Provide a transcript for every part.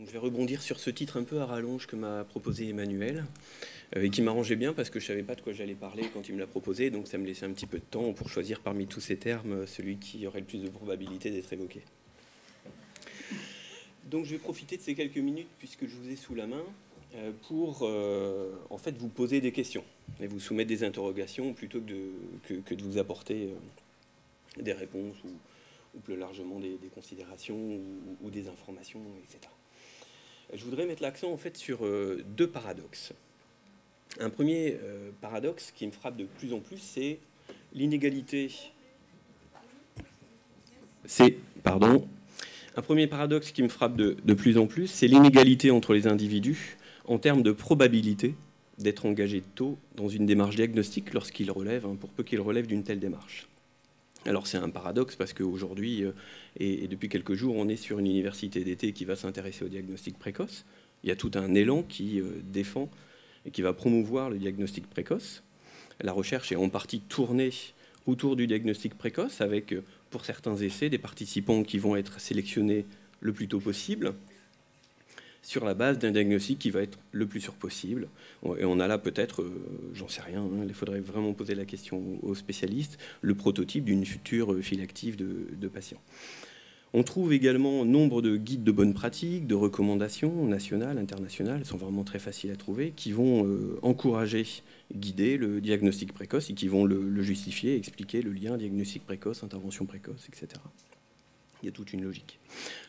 Je vais rebondir sur ce titre un peu à rallonge que m'a proposé Emmanuel, et qui m'arrangeait bien parce que je ne savais pas de quoi j'allais parler quand il me l'a proposé, donc ça me laissait un petit peu de temps pour choisir parmi tous ces termes celui qui aurait le plus de probabilité d'être évoqué. Donc je vais profiter de ces quelques minutes, puisque je vous ai sous la main, pour en fait vous poser des questions et vous soumettre des interrogations plutôt que de vous apporter des réponses ou plus largement des considérations ou des informations, etc. Je voudrais mettre l'accent en fait sur deux paradoxes. Un premier paradoxe qui me frappe de plus en plus, c'est l'inégalité. Un premier paradoxe qui me frappe de plus en plus, c'est l'inégalité entre les individus en termes de probabilité d'être engagés tôt dans une démarche diagnostique lorsqu'ils relèvent, pour peu qu'ils relèvent d'une telle démarche. Alors c'est un paradoxe parce qu'aujourd'hui, et depuis quelques jours, on est sur une université d'été qui va s'intéresser au diagnostic précoce. Il y a tout un élan qui défend et qui va promouvoir le diagnostic précoce. La recherche est en partie tournée autour du diagnostic précoce avec, pour certains essais, des participants qui vont être sélectionnés le plus tôt possible sur la base d'un diagnostic qui va être le plus sûr possible. Et on a là peut-être, j'en sais rien, il faudrait vraiment poser la question aux spécialistes, le prototype d'une future file active de patients. On trouve également nombre de guides de bonnes pratiques, de recommandations nationales, internationales, elles sont vraiment très faciles à trouver, qui vont encourager, guider le diagnostic précoce et qui vont le justifier, expliquer le lien diagnostic précoce, intervention précoce, etc. Il y a toute une logique.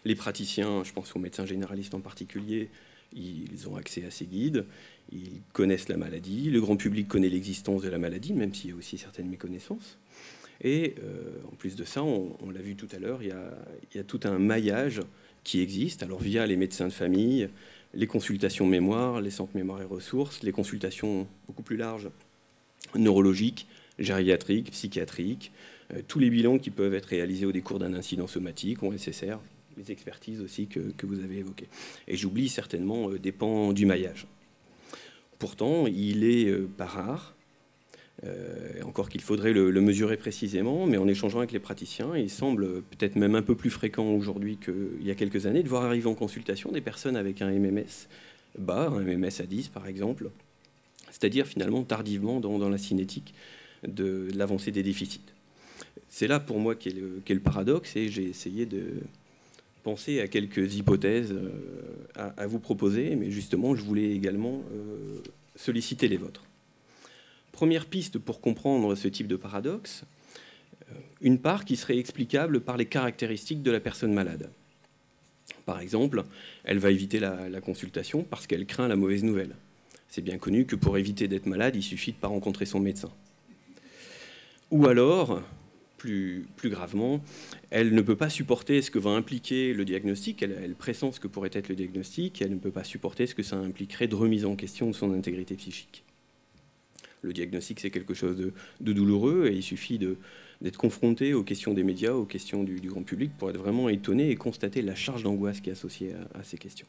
Les praticiens, je pense aux médecins généralistes en particulier, ils ont accès à ces guides, ils connaissent la maladie, le grand public connaît l'existence de la maladie, même s'il y a aussi certaines méconnaissances. Et en plus de ça, on l'a vu tout à l'heure, il y a tout un maillage qui existe, alors via les médecins de famille, les consultations mémoire, les centres mémoire et ressources, les consultations beaucoup plus larges, neurologiques, gériatriques, psychiatriques, tous les bilans qui peuvent être réalisés au décours d'un incident somatique, en SSR, les expertises aussi que vous avez évoquées. Et j'oublie certainement des pans du maillage. Pourtant, il est pas rare, encore qu'il faudrait le mesurer précisément, mais en échangeant avec les praticiens, il semble peut-être même un peu plus fréquent aujourd'hui qu'il y a quelques années de voir arriver en consultation des personnes avec un MMS bas, un MMS à 10 par exemple, c'est-à-dire finalement tardivement dans la cinétique de l'avancée des déficits. C'est là pour moi qu'est le paradoxe, et j'ai essayé de penser à quelques hypothèses à vous proposer, mais justement je voulais également solliciter les vôtres. Première piste pour comprendre ce type de paradoxe, une part qui serait explicable par les caractéristiques de la personne malade. Par exemple, elle va éviter la consultation parce qu'elle craint la mauvaise nouvelle. C'est bien connu que pour éviter d'être malade, il suffit de ne pas rencontrer son médecin. Ou alors, plus gravement, elle ne peut pas supporter ce que va impliquer le diagnostic, elle pressent ce que pourrait être le diagnostic, elle ne peut pas supporter ce que ça impliquerait de remise en question de son intégrité psychique. Le diagnostic, c'est quelque chose de douloureux et il suffit d'être confronté aux questions des médias, aux questions du grand public pour être vraiment étonné et constater la charge d'angoisse qui est associée à ces questions.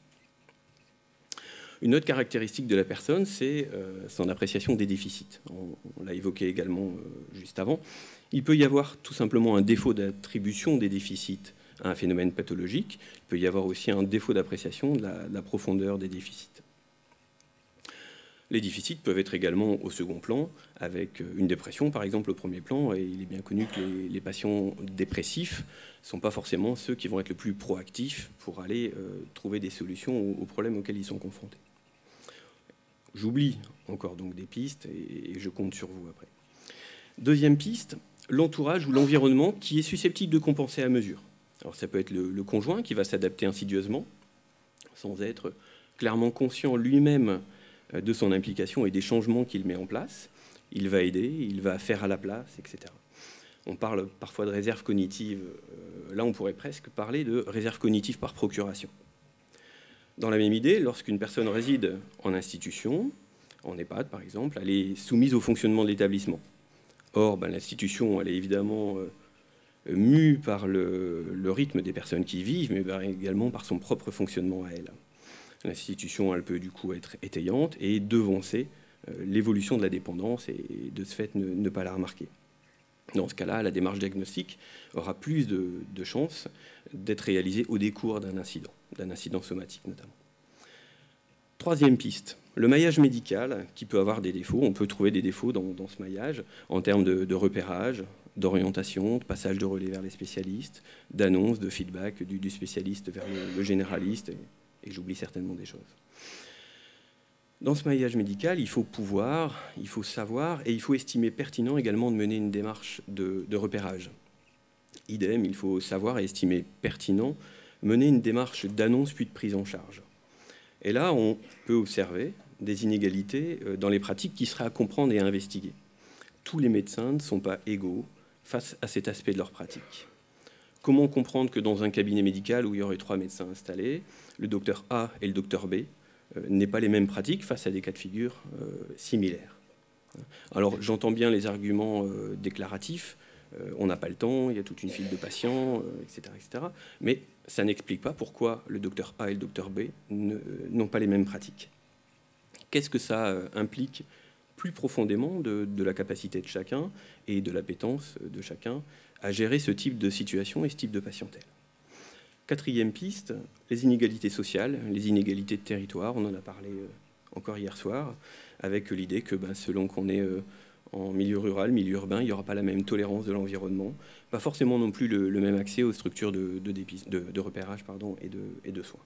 Une autre caractéristique de la personne, c'est son appréciation des déficits. On l'a évoqué également juste avant. Il peut y avoir tout simplement un défaut d'attribution des déficits à un phénomène pathologique. Il peut y avoir aussi un défaut d'appréciation de la profondeur des déficits. Les déficits peuvent être également au second plan, avec une dépression par exemple au premier plan, et il est bien connu que les patients dépressifs ne sont pas forcément ceux qui vont être le plus proactifs pour aller trouver des solutions aux problèmes auxquels ils sont confrontés. J'oublie encore donc des pistes et je compte sur vous après. Deuxième piste, l'entourage ou l'environnement qui est susceptible de compenser à mesure. Alors ça peut être le conjoint qui va s'adapter insidieusement, sans être clairement conscient lui-même de son implication et des changements qu'il met en place. Il va aider, il va faire à la place, etc. On parle parfois de réserve cognitive. Là, on pourrait presque parler de réserve cognitive par procuration. Dans la même idée, lorsqu'une personne réside en institution, en EHPAD par exemple, elle est soumise au fonctionnement de l'établissement. Or, l'institution, elle est évidemment mue par le rythme des personnes qui y vivent, mais également par son propre fonctionnement à elle. L'institution, elle peut du coup être étayante et devancer l'évolution de la dépendance et de ce fait ne pas la remarquer. Dans ce cas-là, la démarche diagnostique aura plus de chances d'être réalisée au décours d'un incident. d'un incident somatique notamment. Troisième piste, le maillage médical qui peut avoir des défauts. On peut trouver des défauts dans ce maillage en termes de repérage, d'orientation, de passage de relais vers les spécialistes, d'annonce, de feedback du spécialiste vers le généraliste, et j'oublie certainement des choses. Dans ce maillage médical, il faut pouvoir, il faut savoir et il faut estimer pertinent également de mener une démarche de repérage. Idem, il faut savoir et estimer pertinent mener une démarche d'annonce puis de prise en charge. Et là, on peut observer des inégalités dans les pratiques qui seraient à comprendre et à investiguer. Tous les médecins ne sont pas égaux face à cet aspect de leur pratique. Comment comprendre que dans un cabinet médical où il y aurait 3 médecins installés, le docteur A et le docteur B n'aient pas les mêmes pratiques face à des cas de figure similaires? Alors j'entends bien les arguments déclaratifs, on n'a pas le temps, il y a toute une file de patients, etc., etc. Mais ça n'explique pas pourquoi le docteur A et le docteur B n'ont pas les mêmes pratiques. Qu'est-ce que ça implique plus profondément de la capacité de chacun et de l'appétence de chacun à gérer ce type de situation et ce type de patientèle? Quatrième piste, les inégalités sociales, les inégalités de territoire. On en a parlé encore hier soir, avec l'idée que selon qu'on est en milieu rural, milieu urbain, il n'y aura pas la même tolérance de l'environnement, pas forcément non plus le même accès aux structures de repérage et de soins.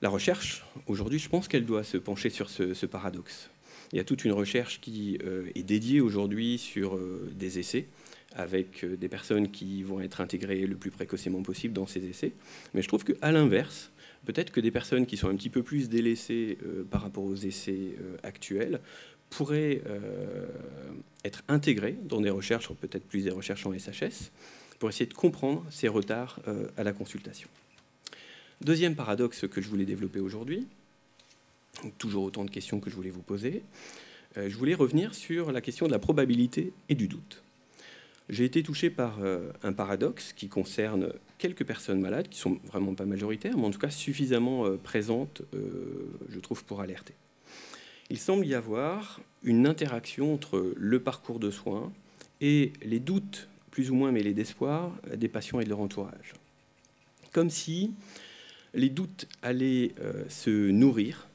La recherche, aujourd'hui, je pense qu'elle doit se pencher sur ce paradoxe. Il y a toute une recherche qui est dédiée aujourd'hui sur des essais, avec des personnes qui vont être intégrées le plus précocement possible dans ces essais. Mais je trouve qu'à l'inverse, peut-être que des personnes qui sont un petit peu plus délaissées par rapport aux essais actuels pourraient être intégrées dans des recherches, peut-être plus des recherches en SHS, pour essayer de comprendre ces retards à la consultation. Deuxième paradoxe que je voulais développer aujourd'hui, toujours autant de questions que je voulais vous poser, je voulais revenir sur la question de la probabilité et du doute. J'ai été touché par un paradoxe qui concerne quelques personnes malades, qui ne sont vraiment pas majoritaires, mais en tout cas suffisamment présentes, je trouve, pour alerter. Il semble y avoir une interaction entre le parcours de soins et les doutes, plus ou moins mêlés d'espoir, des patients et de leur entourage. Comme si les doutes allaient se nourrir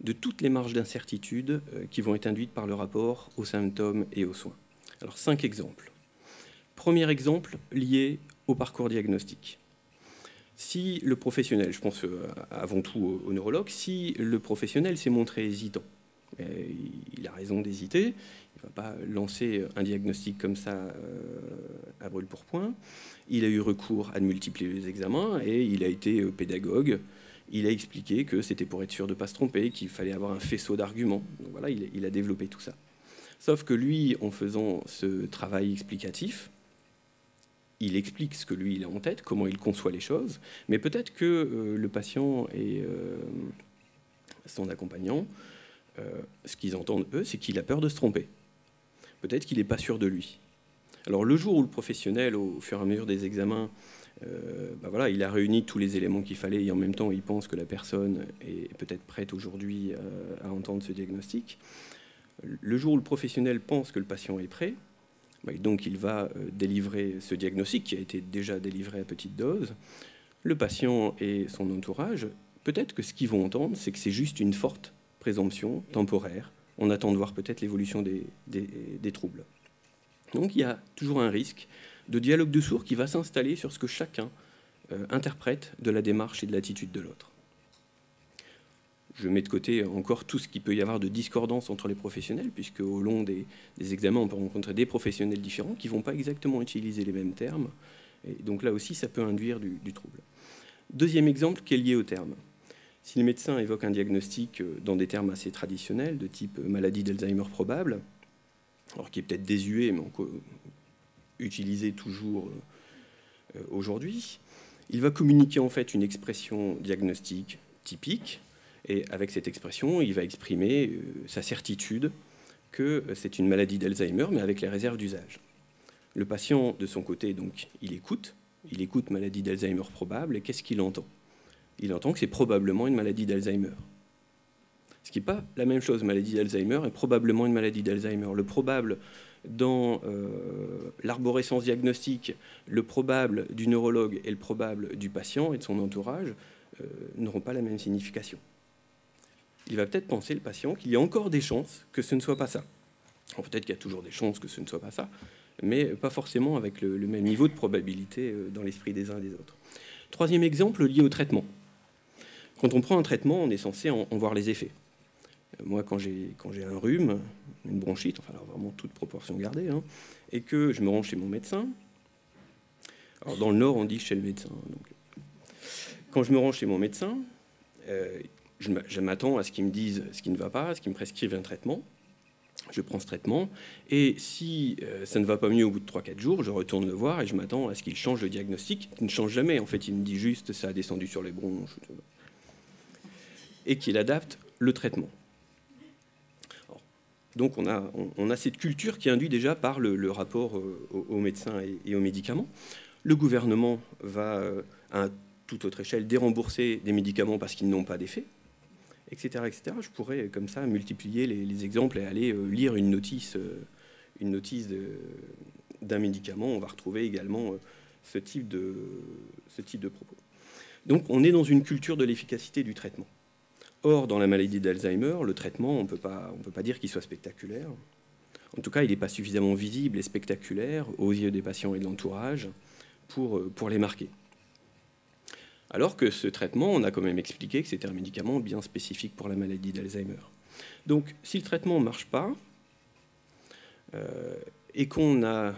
de toutes les marges d'incertitude qui vont être induites par le rapport aux symptômes et aux soins. Alors, 5 exemples. Premier exemple lié au parcours diagnostique. Si le professionnel, je pense avant tout au neurologue, si le professionnel s'est montré hésitant, il a raison d'hésiter, il ne va pas lancer un diagnostic comme ça à brûle-pourpoint. Il a eu recours à de multiplier examens et il a été pédagogue. Il a expliqué que c'était pour être sûr de ne pas se tromper, qu'il fallait avoir un faisceau d'arguments. Donc voilà, il a développé tout ça. Sauf que lui, en faisant ce travail explicatif, il explique ce que lui, il a en tête, comment il conçoit les choses, mais peut-être que le patient et son accompagnant, ce qu'ils entendent, eux, c'est qu'il a peur de se tromper. Peut-être qu'il n'est pas sûr de lui. Alors le jour où le professionnel, au fur et à mesure des examens, voilà, il a réuni tous les éléments qu'il fallait et en même temps il pense que la personne est peut-être prête aujourd'hui à entendre ce diagnostic, le jour où le professionnel pense que le patient est prêt, donc il va délivrer ce diagnostic qui a été déjà délivré à petite dose. Le patient et son entourage, peut-être que ce qu'ils vont entendre, c'est que c'est juste une forte présomption temporaire. On attend de voir peut-être l'évolution des troubles. Donc il y a toujours un risque de dialogue de sourds qui va s'installer sur ce que chacun interprète de la démarche et de l'attitude de l'autre. Je mets de côté encore tout ce qu'il peut y avoir de discordance entre les professionnels, puisque au long des examens, on peut rencontrer des professionnels différents qui ne vont pas exactement utiliser les mêmes termes. Et donc là aussi, ça peut induire du trouble. Deuxième exemple qui est lié aux termes. Si le médecin évoque un diagnostic dans des termes assez traditionnels, de type maladie d'Alzheimer probable, alors qui est peut-être désuet, mais utilisé toujours aujourd'hui, il va communiquer en fait une expression diagnostique typique, et avec cette expression, il va exprimer sa certitude que c'est une maladie d'Alzheimer, mais avec les réserves d'usage. Le patient, de son côté, donc, il écoute maladie d'Alzheimer probable, et qu'est-ce qu'il entend? Il entend que c'est probablement une maladie d'Alzheimer. Ce qui n'est pas la même chose, maladie d'Alzheimer, et probablement une maladie d'Alzheimer. Le probable, dans l'arborescence diagnostique, le probable du neurologue et le probable du patient et de son entourage n'auront pas la même signification. Il va peut-être penser, le patient, qu'il y a encore des chances que ce ne soit pas ça. Peut-être qu'il y a toujours des chances que ce ne soit pas ça, mais pas forcément avec le même niveau de probabilité dans l'esprit des uns et des autres. Troisième exemple lié au traitement. Quand on prend un traitement, on est censé en voir les effets. Moi, quand j'ai un rhume, une bronchite, enfin alors vraiment toute proportion gardée, hein, et que je me rends chez mon médecin, alors dans le Nord, on dit chez le médecin. Donc, quand je me rends chez mon médecin, je m'attends à ce qu'ils me disent ce qui ne va pas, à ce qu'ils me prescrivent un traitement. Je prends ce traitement, et si ça ne va pas mieux au bout de 3-4 jours, je retourne le voir et je m'attends à ce qu'il change le diagnostic, qui ne change jamais. En fait, il me dit juste ça a descendu sur les bronches, et qu'il adapte le traitement. Alors, donc on a cette culture qui est induite déjà par le rapport aux médecins et aux médicaments. Le gouvernement va, à toute autre échelle, dérembourser des médicaments parce qu'ils n'ont pas d'effet, etc., etc. Je pourrais, comme ça, multiplier les exemples et aller lire une notice d'un médicament. On va retrouver également ce type de propos. Donc, on est dans une culture de l'efficacité du traitement. Or, dans la maladie d'Alzheimer, le traitement, on ne peut pas dire qu'il soit spectaculaire. En tout cas, il n'est pas suffisamment visible et spectaculaire aux yeux des patients et de l'entourage pour les marquer. Alors que ce traitement, on a quand même expliqué que c'était un médicament bien spécifique pour la maladie d'Alzheimer. Donc, si le traitement ne marche pas, et qu'on a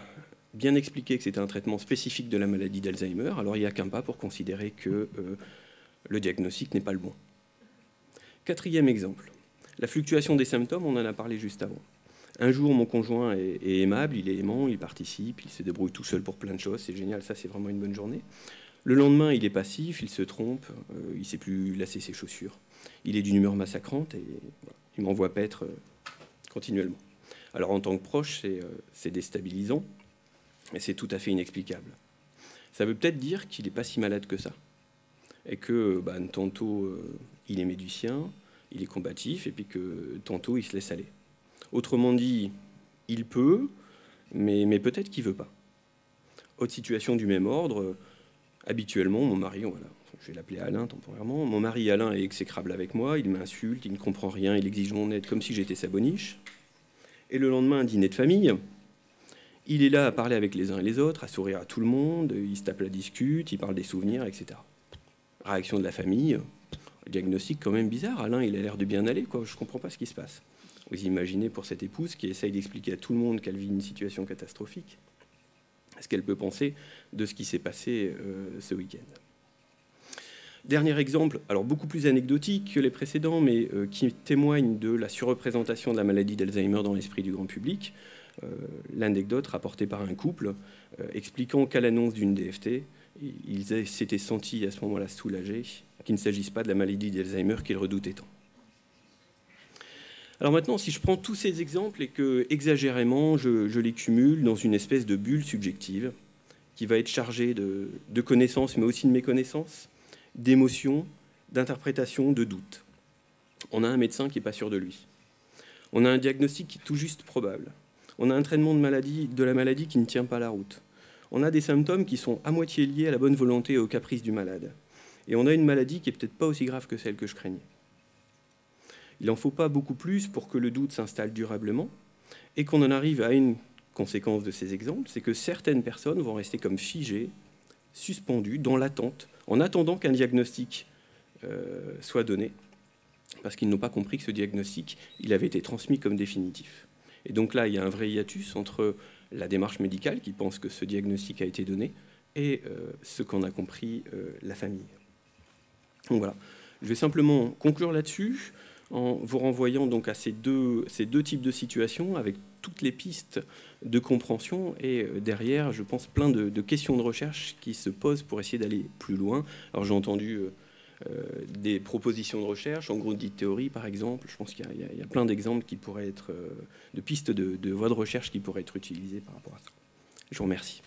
bien expliqué que c'était un traitement spécifique de la maladie d'Alzheimer, alors il n'y a qu'un pas pour considérer que le diagnostic n'est pas le bon. Quatrième exemple, la fluctuation des symptômes, on en a parlé juste avant. Un jour, mon conjoint est aimable, il est aimant, il participe, il se débrouille tout seul pour plein de choses, c'est génial, ça c'est vraiment une bonne journée. Le lendemain, il est passif, il se trompe, il ne sait plus lasser ses chaussures. Il est d'une humeur massacrante et voilà, il m'envoie paître continuellement. Alors en tant que proche, c'est déstabilisant, et c'est tout à fait inexplicable. Ça veut peut-être dire qu'il n'est pas si malade que ça, et que tantôt il émet du sien, il est combatif, et puis que tantôt il se laisse aller. Autrement dit, il peut, mais peut-être qu'il ne veut pas. Autre situation du même ordre, habituellement, mon mari, voilà, je vais l'appeler Alain temporairement, mon mari Alain est exécrable avec moi, il m'insulte, il ne comprend rien, il exige mon aide comme si j'étais sa boniche. Et le lendemain, un dîner de famille, il est là à parler avec les uns et les autres, à sourire à tout le monde, il se tape la discute, il parle des souvenirs, etc. Réaction de la famille, diagnostic quand même bizarre, Alain il a l'air de bien aller, quoi. Je ne comprends pas ce qui se passe. Vous imaginez pour cette épouse qui essaye d'expliquer à tout le monde qu'elle vit une situation catastrophique, ce qu'elle peut penser de ce qui s'est passé ce week-end. Dernier exemple, alors beaucoup plus anecdotique que les précédents, mais qui témoigne de la surreprésentation de la maladie d'Alzheimer dans l'esprit du grand public. L'anecdote rapportée par un couple expliquant qu'à l'annonce d'une DFT, ils s'étaient sentis à ce moment-là soulagés qu'il ne s'agisse pas de la maladie d'Alzheimer qu'ils redoutaient tant. Alors maintenant, si je prends tous ces exemples et que, exagérément, je les cumule dans une espèce de bulle subjective qui va être chargée de connaissances, mais aussi de méconnaissances, d'émotions, d'interprétations, de doutes. On a un médecin qui n'est pas sûr de lui. On a un diagnostic qui est tout juste probable. On a un traitement de la maladie qui ne tient pas la route. On a des symptômes qui sont à moitié liés à la bonne volonté et aux caprices du malade. Et on a une maladie qui n'est peut-être pas aussi grave que celle que je craignais. Il n'en faut pas beaucoup plus pour que le doute s'installe durablement et qu'on en arrive à une conséquence de ces exemples, c'est que certaines personnes vont rester comme figées, suspendues, dans l'attente, en attendant qu'un diagnostic soit donné, parce qu'ils n'ont pas compris que ce diagnostic, il avait été transmis comme définitif. Et donc là, il y a un vrai hiatus entre la démarche médicale qui pense que ce diagnostic a été donné et ce qu'en a compris la famille. Donc voilà, je vais simplement conclure là-dessus en vous renvoyant donc à ces deux types de situations avec toutes les pistes de compréhension et derrière, je pense, plein de questions de recherche qui se posent pour essayer d'aller plus loin. Alors j'ai entendu des propositions de recherche, en gros de théorie par exemple. Je pense qu'il y a plein d'exemples qui pourraient être, de pistes de voies de recherche qui pourraient être utilisées par rapport à ça. Je vous remercie.